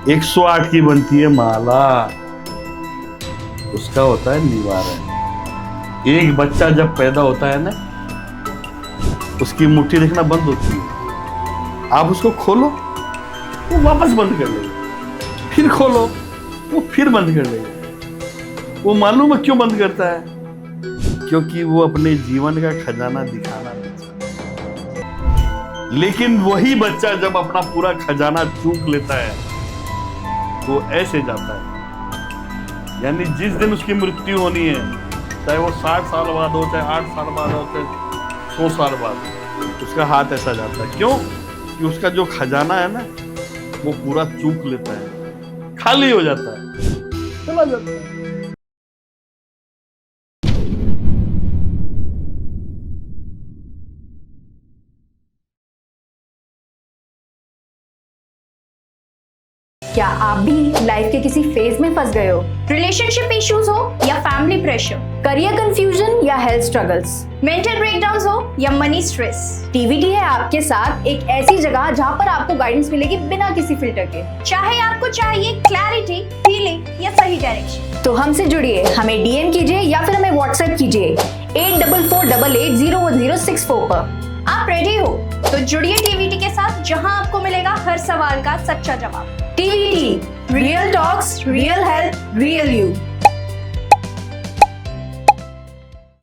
108 की बनती है माला, उसका होता है निवारण। एक बच्चा जब पैदा होता है ना, उसकी मुट्ठी देखना बंद होती है, आप उसको खोलो वो वापस बंद कर लेगा, फिर खोलो वो फिर बंद कर लेगा। वो मालूम है क्यों बंद करता है? क्योंकि वो अपने जीवन का खजाना दिखाना नहीं चाहता। लेकिन वही बच्चा जब अपना पूरा खजाना चूक लेता है तो ऐसे जाता है। यानी जिस दिन उसकी मृत्यु होनी है, चाहे वो 60 साल बाद हो, चाहे 8 साल बाद हो, चाहे 100 साल बाद, उसका हाथ ऐसा जाता है। क्यों? कि उसका जो खजाना है ना, वो पूरा चूक लेता है, खाली हो जाता है, चला जाता है। क्या आप भी लाइफ के किसी फेज में फंस गए हो? रिलेशनशिप इश्यूज हो या फैमिली प्रेशर, करियर कंफ्यूजन या हेल्थ स्ट्रगल्स, मेंटल ब्रेकडाउन्स हो या मनी स्ट्रेस, टीवीटी है आपके साथ एक ऐसी जगह जहां पर आपको गाइडेंस मिलेगी बिना किसी फिल्टर के। चाहे आपको चाहिए क्लैरिटी, हीलिंग या सही डायरेक्शन, तो हमसे जुड़िए, हमें डीएम कीजिए या फिर हमें व्हाट्सएप कीजिए 84488006 पर। आप रेडी हो तो जुड़िए टीवीटी के साथ, जहां आपको मिलेगा हर सवाल का सच्चा जवाब। TVT, real talks, real health, real you.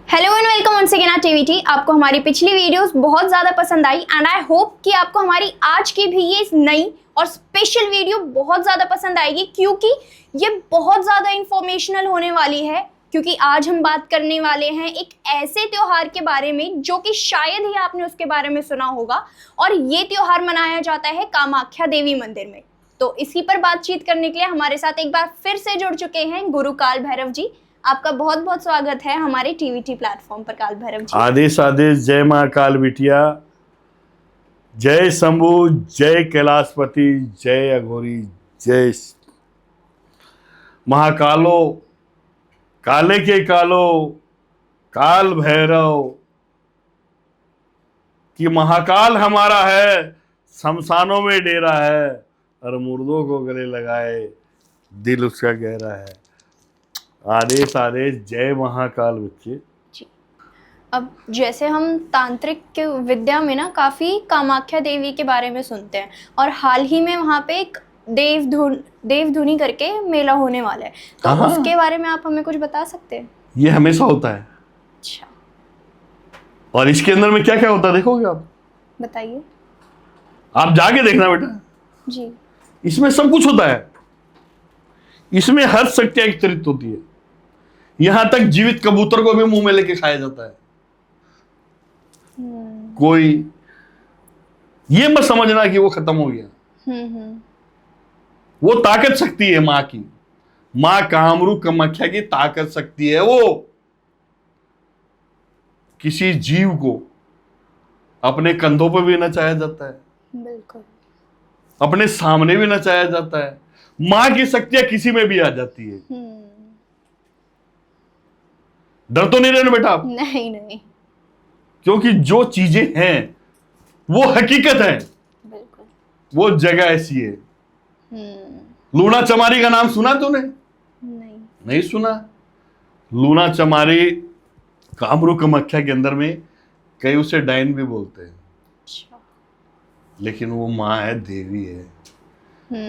Hello and welcome once again at TVT. आपको हमारी पिछली वीडियोस बहुत ज़्यादा पसंद आई एंड आई होप कि आपको हमारी आज की भी ये नई और स्पेशल वीडियो बहुत ज़्यादा पसंद आएगी, क्योंकि ये बहुत ज़्यादा इंफॉर्मेशनल होने वाली है। क्योंकि आज हम बात करने वाले हैं एक ऐसे त्योहार के बारे में जो कि शायद ही आपने उसके बारे में सुना होगा, और ये त्योहार मनाया जाता है कामाख्या देवी मंदिर में। तो इसी पर बातचीत करने के लिए हमारे साथ एक बार फिर से जुड़ चुके हैं गुरु काल भैरव जी। आपका बहुत बहुत स्वागत है हमारे टीवीटी प्लेटफॉर्म पर काल भैरव जी। आदेश आदेश। जय माँ काल बिटिया, जय शंभु, जय कैलाशपति, जय अघोरी, जय महाकालो, काले के कालो, काल भैरव कि महाकाल हमारा है, शमशानों में डेरा है, और मुर्दों को गले लगाए दिल उसका गहरा है। आदेश आदेश। जय महाकाल बच्चे। अब जैसे हम तांत्रिक के विद्या में ना काफ़ी कामाख्या देवी के बारे में सुनते हैं, और हाल ही में वहाँ पे एक देवधुनी करके मेला होने वाला है, तो उसके बारे में आप हमें कुछ बता सकते हैं? ये हमेशा होता है। अच्छा, और इसके अंदर में क्या क्या होता है देखोगे आप? बताइए। आप जाके देखना बेटा जी। इसमें सब कुछ होता है। इसमें हर शक्ति एकत्रित होती है। यहां तक जीवित कबूतर को भी मुंह में लेके खाया जाता है। कोई ये मत समझना कि वो खत्म हो गया। वो ताकत शक्ति है माँ की। माँ कामरू कामाख्या की ताकत शक्ति है। वो किसी जीव को अपने कंधों पर भी नचाया जाता है, बिल्कुल, अपने सामने भी नचाया जाता है। माँ की शक्तियां किसी में भी आ जाती है। डर तो नहीं रहे ना बेटा आप? नहीं नहीं, क्योंकि जो चीजें हैं वो हकीकत है। बिल्कुल। वो जगह ऐसी है। लूना चमारी का नाम सुना तूने? नहीं सुना। लूना चमारी कामरू कामाख्या के अंदर में कई उसे डायन भी बोलते हैं। अच्छा। लेकिन वो माँ है, देवी है।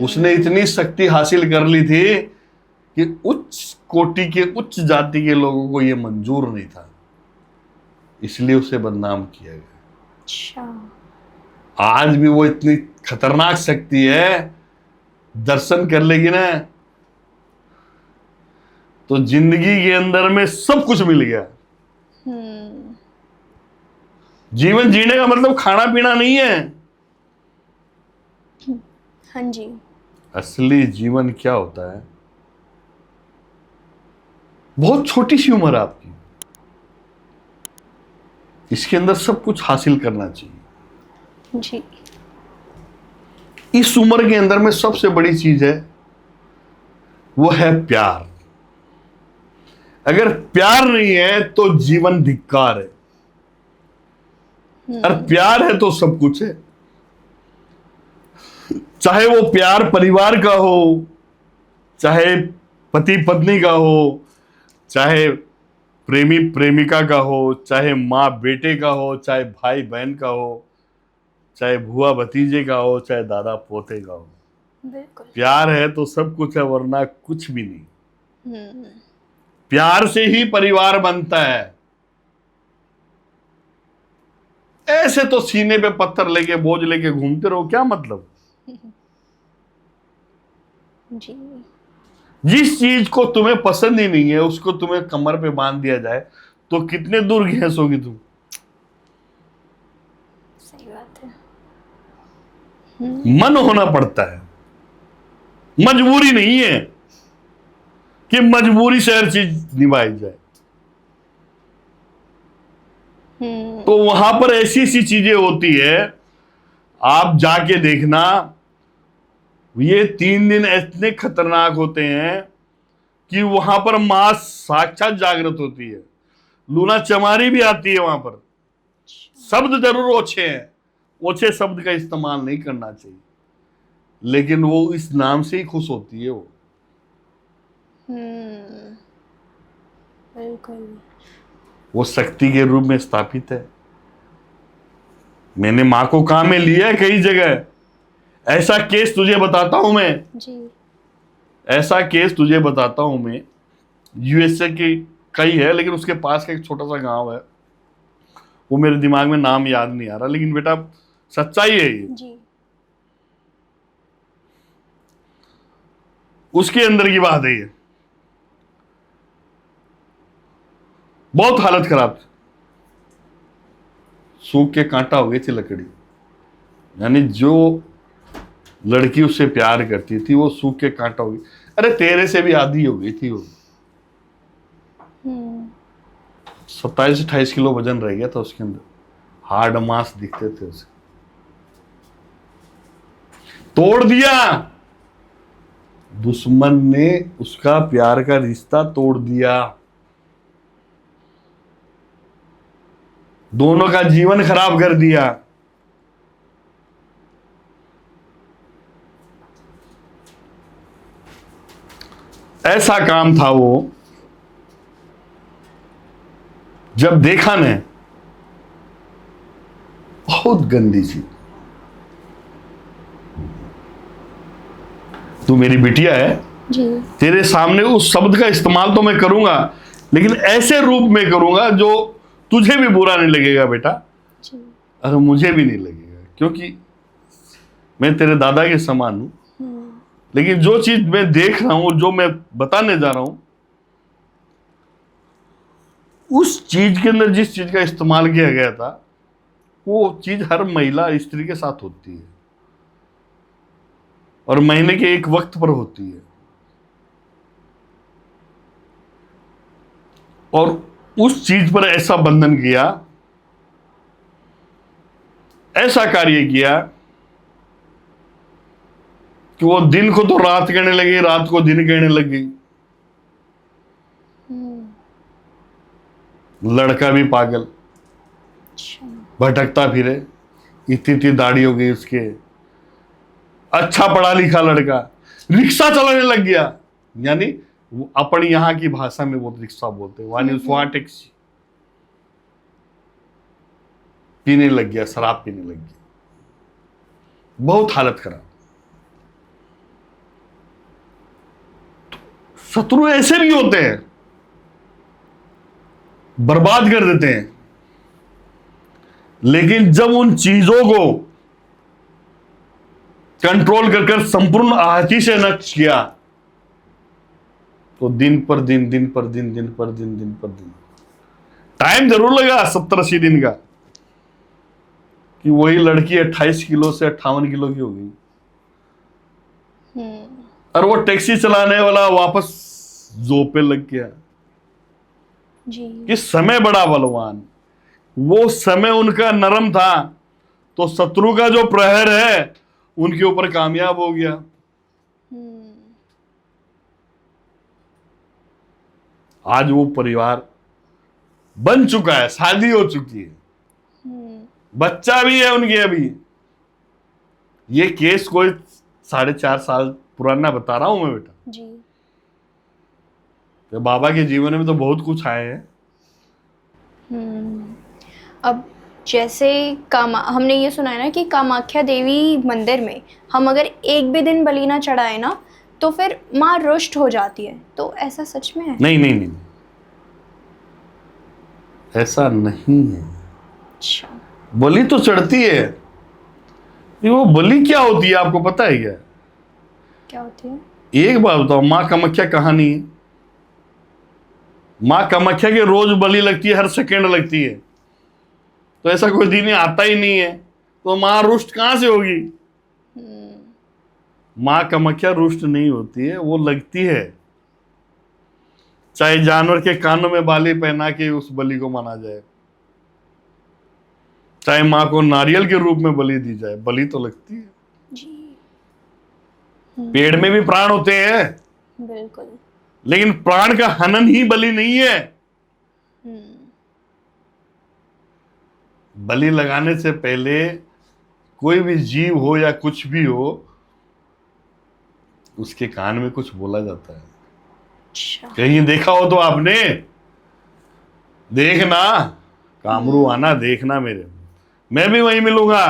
उसने इतनी शक्ति हासिल कर ली थी कि उच्च कोटि के, उच्च जाति के लोगों को ये मंजूर नहीं था, इसलिए उसे बदनाम किया गया। अच्छा। आज भी वो इतनी खतरनाक शक्ति है, दर्शन कर लेगी ना तो जिंदगी के अंदर में सब कुछ मिल गया। जीवन जीने का मतलब खाना पीना नहीं है। हाँ जी। असली जीवन क्या होता है? बहुत छोटी सी उम्र आपकी, इसके अंदर सब कुछ हासिल करना चाहिए जी। इस उम्र के अंदर में सबसे बड़ी चीज है वो है प्यार। अगर प्यार नहीं है तो जीवन धिक्कार है, और प्यार है तो सब कुछ है। चाहे वो प्यार परिवार का हो, चाहे पति पत्नी का हो, चाहे प्रेमी प्रेमिका का हो, चाहे माँ बेटे का हो, चाहे भाई बहन का हो, चाहे भुआ भतीजे का हो, चाहे दादा पोते का हो। बिल्कुल। प्यार है तो सब कुछ है, वरना कुछ भी नहीं। प्यार से ही परिवार बनता है। ऐसे तो सीने पे पत्थर लेके बोझ लेके घूमते रहो, क्या मतलब। जी। जिस चीज को तुम्हें पसंद ही नहीं है उसको तुम्हें कमर पे बांध दिया जाए तो कितने दूर घिसोगी तुम। सही बात है। मन होना पड़ता है, मजबूरी नहीं है कि मजबूरी से हर चीज निभाई जाए। तो वहां पर ऐसी ऐसी चीजें होती है, आप जाके देखना। ये 3 दिन इतने खतरनाक होते हैं कि वहां पर मां साक्षात जागृत होती है। लूना चमारी भी आती है वहां पर। शब्द जरूर ओछे हैं, ओछे शब्द का इस्तेमाल नहीं करना चाहिए, लेकिन वो इस नाम से ही खुश होती है। वो बिल्कुल। वो शक्ति के रूप में स्थापित है। मैंने मां को काम में लिया है कई जगह। ऐसा केस तुझे बताता हूं मैं जी। ऐसा केस तुझे बताता हूं मैं। यूएसए की कई है, लेकिन उसके पास का एक छोटा सा गांव है, वो मेरे दिमाग में नाम याद नहीं आ रहा, लेकिन बेटा सच्चाई है ये। जी। उसके अंदर की बात है ये। बहुत हालत खराब थी, सूख के कांटा हो गई थी लकड़ी। यानी जो लड़की उससे प्यार करती थी वो सूख के कांटा हो गई। अरे तेरे से भी आधी हो गई थी वो। 27-28 किलो वजन रह गया था उसके अंदर। हार्ड मांस दिखते थे उसे। तोड़ दिया दुश्मन ने, उसका प्यार का रिश्ता तोड़ दिया। दोनों का जीवन खराब कर दिया। ऐसा काम था वो। जब देखा ने, बहुत गंदी चीज। तू मेरी बिटिया है जी। तेरे सामने उस शब्द का इस्तेमाल तो मैं करूंगा, लेकिन ऐसे रूप में करूंगा जो तुझे भी बुरा नहीं लगेगा बेटा, जी। और मुझे भी नहीं लगेगा, क्योंकि मैं तेरे दादा के समान हूं। लेकिन जो चीज मैं देख रहा हूं, जो मैं बताने जा रहा हूं, उस चीज के अंदर जिस चीज का इस्तेमाल किया गया था, वो चीज हर महिला स्त्री के साथ होती है और महीने के एक वक्त पर होती है। और उस चीज पर ऐसा बंधन किया, ऐसा कार्य किया कि वो दिन को तो रात कहने लगी, रात को दिन कहने लगी। लड़का भी पागल, भटकता फिरे। इतनी दाढ़ी हो गई उसके। अच्छा पढ़ा लिखा लड़का, रिक्शा चलाने लग गया। यानी अपनी यहां की भाषा में वो रिक्शा बोलते हैं, वहां टैक्सी। पीने लग गया, शराब पीने लग गया। बहुत हालत खराब। शत्रु ऐसे भी होते हैं, बर्बाद कर देते हैं। लेकिन जब उन चीजों को कंट्रोल कर संपूर्ण आहति से नष्ट किया, तो दिन पर दिन, दिन पर दिन, दिन पर दिन, दिन पर दिन, टाइम जरूर लगा 70-80 दिन का, कि वही लड़की 28 किलो से 58 किलो की हो गई। और वो टैक्सी चलाने वाला वापस जॉब पे लग गया। जी। कि समय बड़ा बलवान। वो समय उनका नरम था, तो शत्रु का जो प्रहर है उनके ऊपर कामयाब हो गया। आज वो परिवार बन चुका है, शादी हो चुकी है, बच्चा भी है उनके। अभी ये केस कोई 4.5 साल पुराना बता रहा हूं मैं बेटा। जी। तो बाबा के जीवन में तो बहुत कुछ आए हैं। अब जैसे हमने ये सुना है ना कि कामाख्या देवी मंदिर में हम अगर एक भी दिन बलि ना चढ़ाए ना तो फिर माँ रुष्ट हो जाती है, तो ऐसा सच में है? नहीं नहीं नहीं, ऐसा नहीं है। अच्छा। बलि तो चढ़ती है। ये वो बलि क्या होती है आपको पता है क्या? क्या होती है? एक बात बताओ, माँ कामाख्या कहानी है। माँ कामाख्या के रोज बलि लगती है, हर सेकेंड लगती है। तो ऐसा कोई दिन आता ही नहीं है, तो माँ रुष्ट कहां से होगी? माँ कामाख्या रुष्ट नहीं होती है, वो लगती है। चाहे जानवर के कानों में बाली पहना के उस बलि को माना जाए, चाहे माँ को नारियल के रूप में बलि दी जाए, बलि तो लगती है जी। पेड़ में भी प्राण होते हैं, बिल्कुल। लेकिन प्राण का हनन ही बलि नहीं है। बलि लगाने से पहले कोई भी जीव हो या कुछ भी हो, उसके कान में कुछ बोला जाता है। अच्छा। कहीं देखा हो तो आपने? देखना, कामरू आना, देखना मेरे, मैं भी वहीं मिलूंगा।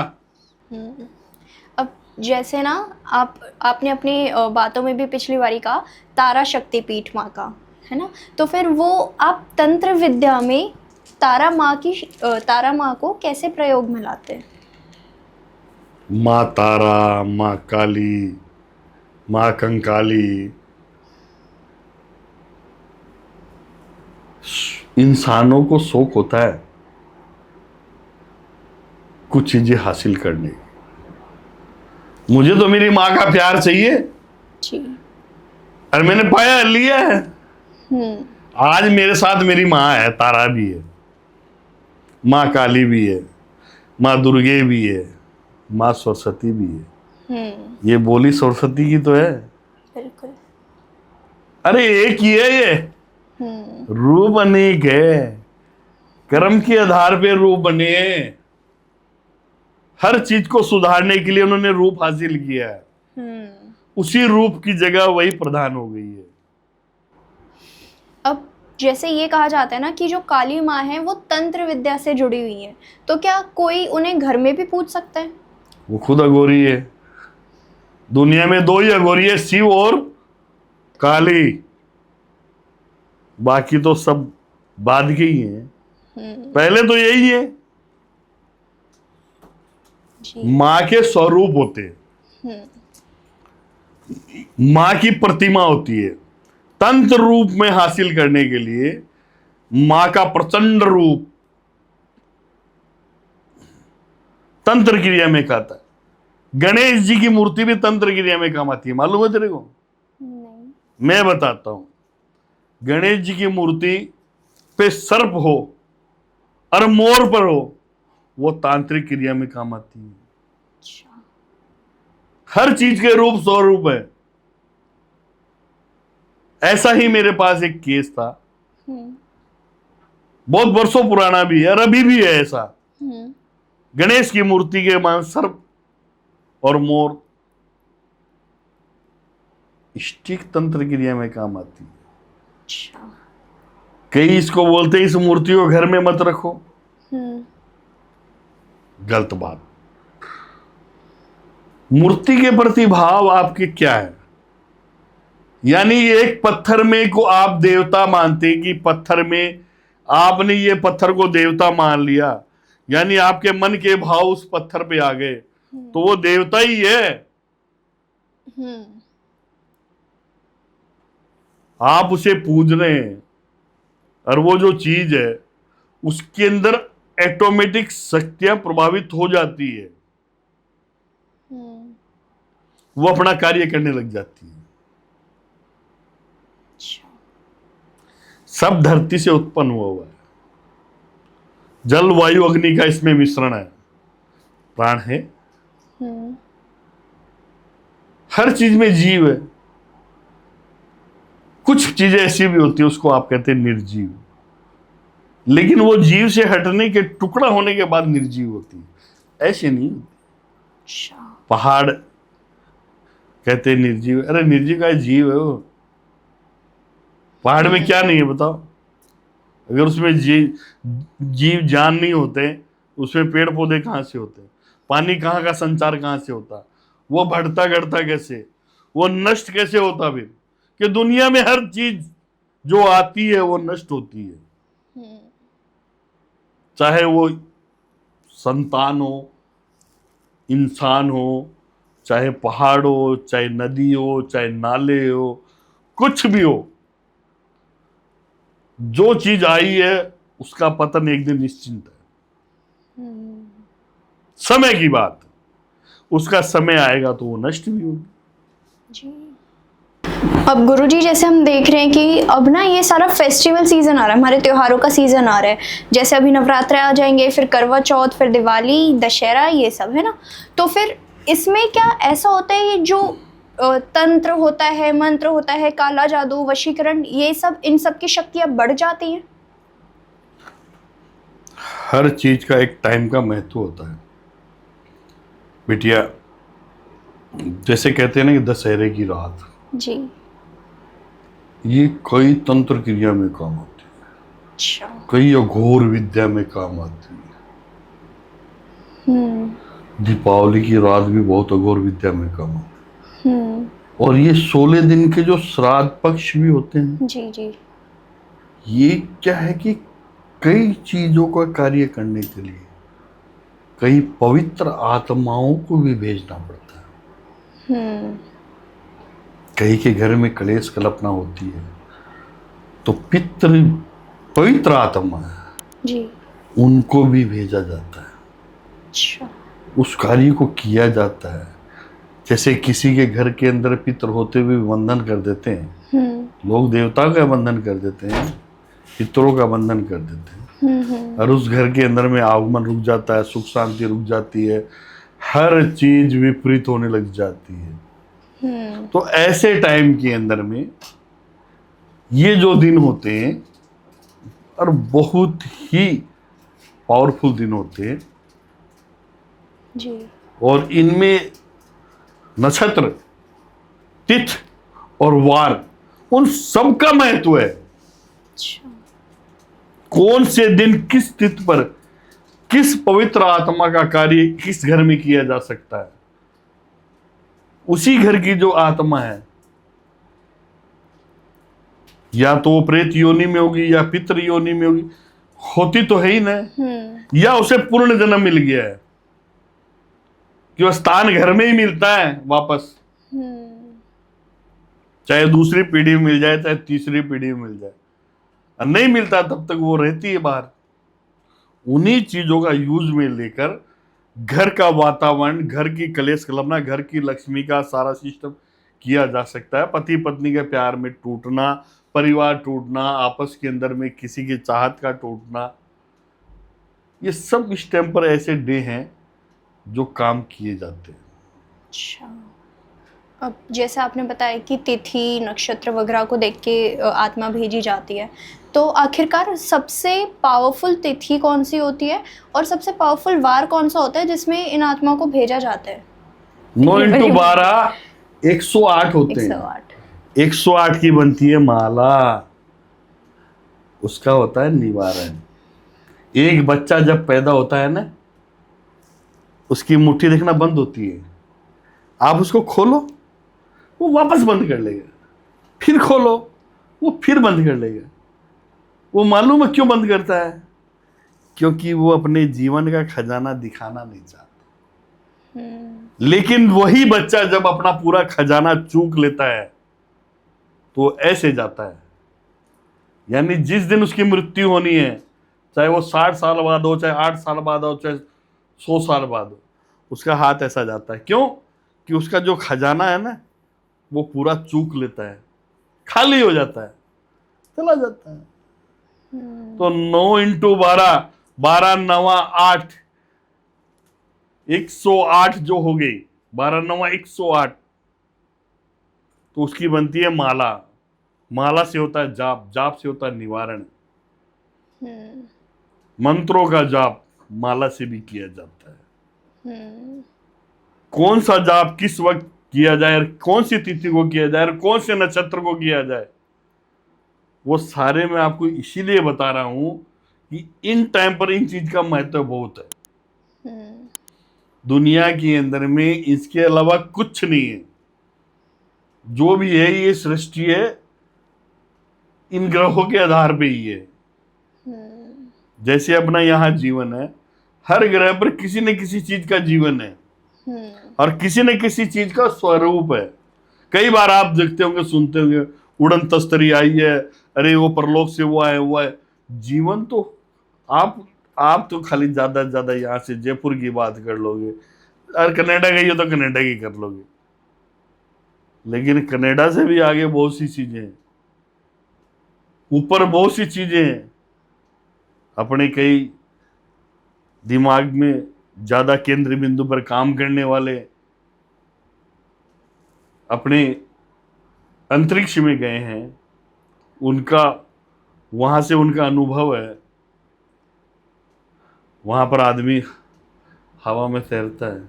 अब जैसे ना आपने अपनी बातों में भी पिछली बारी कहा तारा शक्तिपीठ माँ का, है ना? तो फिर वो आप तंत्र विद्या में तारा माँ को कैसे प्रयोग में लाते हैं? माँ तारा, माँ काली, माँ कंकाली, इंसानों को शौक होता है कुछ चीजें हासिल करने की। मुझे तो मेरी माँ का प्यार चाहिए जी। और मैंने पाया, लिया है। आज मेरे साथ मेरी माँ है, तारा भी है, माँ काली भी है, माँ दुर्गे भी है, माँ सरस्वती भी है। ये बोली सरस्वती की तो है। बिल्कुल। अरे एक ही है ये, रूप अनेक है, कर्म के आधार पे रूप बने हैं। हर चीज को सुधारने के लिए उन्होंने रूप हासिल किया है। उसी रूप की जगह वही प्रधान हो गई है। अब जैसे ये कहा जाता है ना कि जो काली माँ है वो तंत्र विद्या से जुड़ी हुई है, तो क्या कोई उन्हें घर में भी पूज सकता है? वो खुद अघोरी है। दुनिया में 2 ही अघोरी है, शिव और काली, बाकी तो सब बाद के ही हैं। पहले तो यही है। माँ के स्वरूप होते हैं, माँ की प्रतिमा होती है। तंत्र रूप में हासिल करने के लिए माँ का प्रचंड रूप तंत्र क्रिया में खाता है। गणेश जी की मूर्ति भी तंत्र क्रिया में काम आती है, मालूम है तेरे को? नहीं। मैं बताता हूं। गणेश जी की मूर्ति पे सर्प हो और मोर पर हो, वो तांत्रिक क्रिया में काम आती है। हर चीज के रूप स्वरूप है। ऐसा ही मेरे पास एक केस था, बहुत वर्षों पुराना भी है और अभी भी है ऐसा। गणेश की मूर्ति के मान सर्प और मोर इष्टिक तंत्र क्रिया में काम आती है। कई इसको बोलते हैं इस मूर्ति को घर में मत रखो, गलत बात। मूर्ति के प्रति भाव आपके क्या है? यानी एक पत्थर में को आप देवता मानते कि पत्थर में आपने ये पत्थर को देवता मान लिया, यानी आपके मन के भाव उस पत्थर पे आ गए, तो वो देवता ही है। आप उसे पूज रहे हैं और वो जो चीज है उसके अंदर ऑटोमेटिक शक्तियां प्रभावित हो जाती है, वो अपना कार्य करने लग जाती है। सब धरती से उत्पन्न हुआ है, जल वायु अग्नि का इसमें मिश्रण है, प्राण है। हर चीज में जीव है। कुछ चीजें ऐसी भी होती है उसको आप कहते हैं निर्जीव, लेकिन वो जीव से हटने के टुकड़ा होने के बाद निर्जीव होती है, ऐसे नहीं। पहाड़ कहते हैं निर्जीव, अरे निर्जीव का जीव है वो। पहाड़ में क्या नहीं है बताओ? अगर उसमें जीव जान नहीं होते, उसमें पेड़ पौधे कहाँ से होते? पानी कहाँ का संचार कहाँ से होता? वो बढ़ता घटता कैसे? वो नष्ट कैसे होता फिर? कि दुनिया में हर चीज जो आती है वो नष्ट होती है, चाहे वो संतान हो, इंसान हो, चाहे पहाड़ हो, चाहे नदी हो, चाहे नाले हो, कुछ भी हो। जो चीज आई है उसका पतन एक दिन निश्चिंत है। समय की बात, उसका समय आएगा तो वो नष्ट भी होगी। जी। अब गुरुजी जैसे हम देख रहे हैं कि अब ना ये सारा फेस्टिवल सीजन आ रहा है, हमारे त्योहारों का सीजन आ रहा है। जैसे अभी नवरात्रे आ जाएंगे, फिर करवा चौथ, फिर दिवाली, दशहरा, ये सब है ना। तो फिर इसमें क्या ऐसा होता है, ये जो तंत्र होता है, मंत्र होता है, काला जादू, वशीकरण, ये सब, इन सब की शक्तियां बढ़ जाती हैं? हर चीज का एक टाइम का महत्व होता है बिटिया। जैसे कहते हैं ना कि दशहरे की रात जी। ये कई तंत्र क्रिया में काम आती है, अच्छा। कई अघोर विद्या में काम आती है। दीपावली की रात भी बहुत अघोर विद्या में काम आती है। और ये 16 दिन के जो श्राद्ध पक्ष भी होते हैं, जी जी, ये क्या है कि कई चीजों का कार्य करने के लिए कई पवित्र आत्माओं को भी भेजना पड़ता है। कई के घर में क्लेश कल्पना होती है तो पितृ पवित्र आत्मा है जी, उनको भी भेजा जाता है। अच्छा। उस कार्य को किया जाता है। जैसे किसी के घर के अंदर पितृ होते हुए बंधन कर देते हैं, लोग देवताओं का बंधन कर देते हैं, पितरों का बंधन कर देते हैं, और उस घर के अंदर में आगमन रुक जाता है, सुख शांति रुक जाती है, हर चीज विपरीत होने लग जाती है। तो ऐसे टाइम के अंदर में ये जो दिन होते हैं और बहुत ही पावरफुल दिन होते हैं जी, और इनमें नक्षत्र, तिथि और वार, उन सब का महत्व है। अच्छा। कौन से दिन किस तिथि पर किस पवित्र आत्मा का कार्य किस घर में किया जा सकता है, उसी घर की जो आत्मा है, या तो वो प्रेत योनि में होगी या पितृ योनि में होगी, होती तो है ही ना, या उसे पूर्ण जन्म मिल गया है कि वो स्थान घर में ही मिलता है वापस, चाहे दूसरी पीढ़ी में मिल जाए चाहे तीसरी पीढ़ी में मिल जाए, और नहीं मिलता तब तक वो रहती है बाहर। उन्हीं चीजों का यूज में लेकर घर का वातावरण, घर की कलेश कल्पना, घर की लक्ष्मी का सारा सिस्टम किया जा सकता है। पति पत्नी के प्यार में टूटना, परिवार टूटना, आपस के अंदर में किसी की चाहत का टूटना, ये सब इस टाइम पर ऐसे डे हैं जो काम किए जाते हैं। अच्छा। अब जैसे आपने बताया कि तिथि नक्षत्र वगैरह को देख के आत्मा भेजी जाती है, तो आखिरकार सबसे पावरफुल तिथि कौन सी होती है और सबसे पावरफुल वार कौन सा होता है जिसमें इन आत्माओं को भेजा जाता है? 9 × 12 108 होते हैं। 108 की बनती है माला, उसका होता है निवारण। एक बच्चा जब पैदा होता है ना, उसकी मुट्ठी देखना बंद होती है, आप उसको खोलो वो वापस बंद कर लेगा, फिर खोलो वो फिर बंद कर लेगा। वो मालूम है क्यों बंद करता है? क्योंकि वो अपने जीवन का खजाना दिखाना नहीं चाहता। लेकिन वही बच्चा जब अपना पूरा खजाना चूक लेता है तो ऐसे जाता है। यानी जिस दिन उसकी मृत्यु होनी है, चाहे वो 60 साल बाद हो, चाहे 8 साल बाद हो, चाहे 100 साल बाद हो, उसका हाथ ऐसा जाता है। क्यों? कि उसका जो खजाना है ना, वो पूरा चूक लेता है, खाली हो जाता है, चला जाता है। तो 9 × 12, 12 9 8, 108 जो हो गई, 12 9 108, तो उसकी बनती है माला। माला से होता है जाप, जाप से होता है निवारण। मंत्रों का जाप माला से भी किया जाता है। कौन सा जाप किस वक्त किया जाए और कौन सी तिथि को किया जाए और कौन से नक्षत्र को किया जाए, वो सारे मैं आपको इसीलिए बता रहा हूं कि इन टाइम पर इन चीज का महत्व बहुत है। दुनिया के अंदर में इसके अलावा कुछ नहीं है। जो भी है ये सृष्टि है इन ग्रहों के आधार पे ही है। जैसे अपना यहाँ जीवन है, हर ग्रह पर किसी न किसी चीज का जीवन है और किसी न किसी चीज का स्वरूप है। कई बार आप देखते होंगे, सुनते होंगे, उड़न तस्तरी आई है, अरे वो परलोक से वो है वो है। जीवन तो आप तो खाली ज्यादा से ज्यादा यहाँ से जयपुर की बात कर लोगे, और कनाडा गई हो तो कनाडा की कर लोगे, लेकिन कनाडा से भी आगे बहुत सी चीजें हैं, ऊपर बहुत सी चीजें हैं। अपने कई दिमाग में ज्यादा केंद्र बिंदु पर काम करने वाले अपने अंतरिक्ष में गए हैं, उनका वहां से उनका अनुभव है। वहां पर आदमी हवा में तैरता है,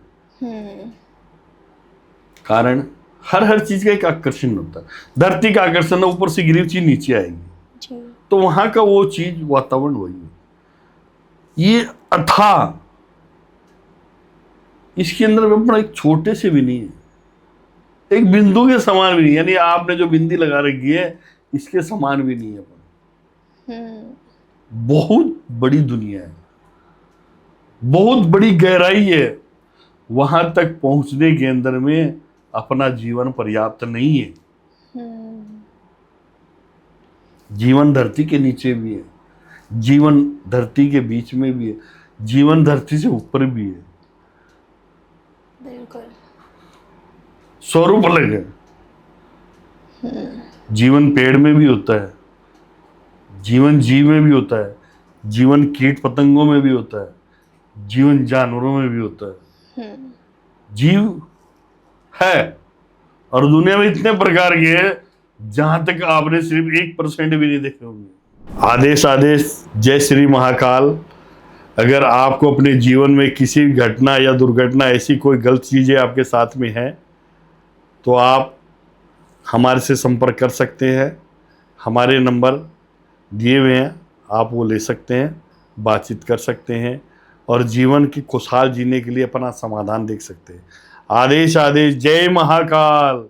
कारण हर चीज का एक आकर्षण होता है। धरती का आकर्षण है, ऊपर से गिरी हुई चीज नीचे आएगी, तो वहां का वो चीज वातावरण वही है। ये अथाह, इसके अंदर अपना एक छोटे से भी नहीं है, एक बिंदु के समान भी नहीं, यानी आपने जो बिंदी लगा रखी है इसके समान भी नहीं है अपन। बहुत बड़ी दुनिया है, बहुत बड़ी गहराई है। वहां तक पहुंचने के अंदर में अपना जीवन पर्याप्त नहीं है। जीवन धरती के नीचे भी है, जीवन धरती के बीच में भी है, जीवन धरती से ऊपर भी है। बिल्कुल। स्वरूप अलग है। जीवन पेड़ में भी होता है, जीवन जीव में भी होता है, जीवन कीट पतंगों में भी होता है, जीवन जानवरों में भी होता है। जीव है और दुनिया में इतने प्रकार के हैं जहां तक आपने सिर्फ 1% भी नहीं देखे होंगे। आदेश आदेश, जय श्री महाकाल। अगर आपको अपने जीवन में किसी घटना या दुर्घटना, ऐसी कोई गलत चीजें आपके साथ में है, तो आप हमारे से संपर्क कर सकते हैं। हमारे नंबर दिए हुए हैं, आप वो ले सकते हैं, बातचीत कर सकते हैं और जीवन की खुशहाल जीने के लिए अपना समाधान देख सकते हैं। आदेश आदेश, जय महाकाल।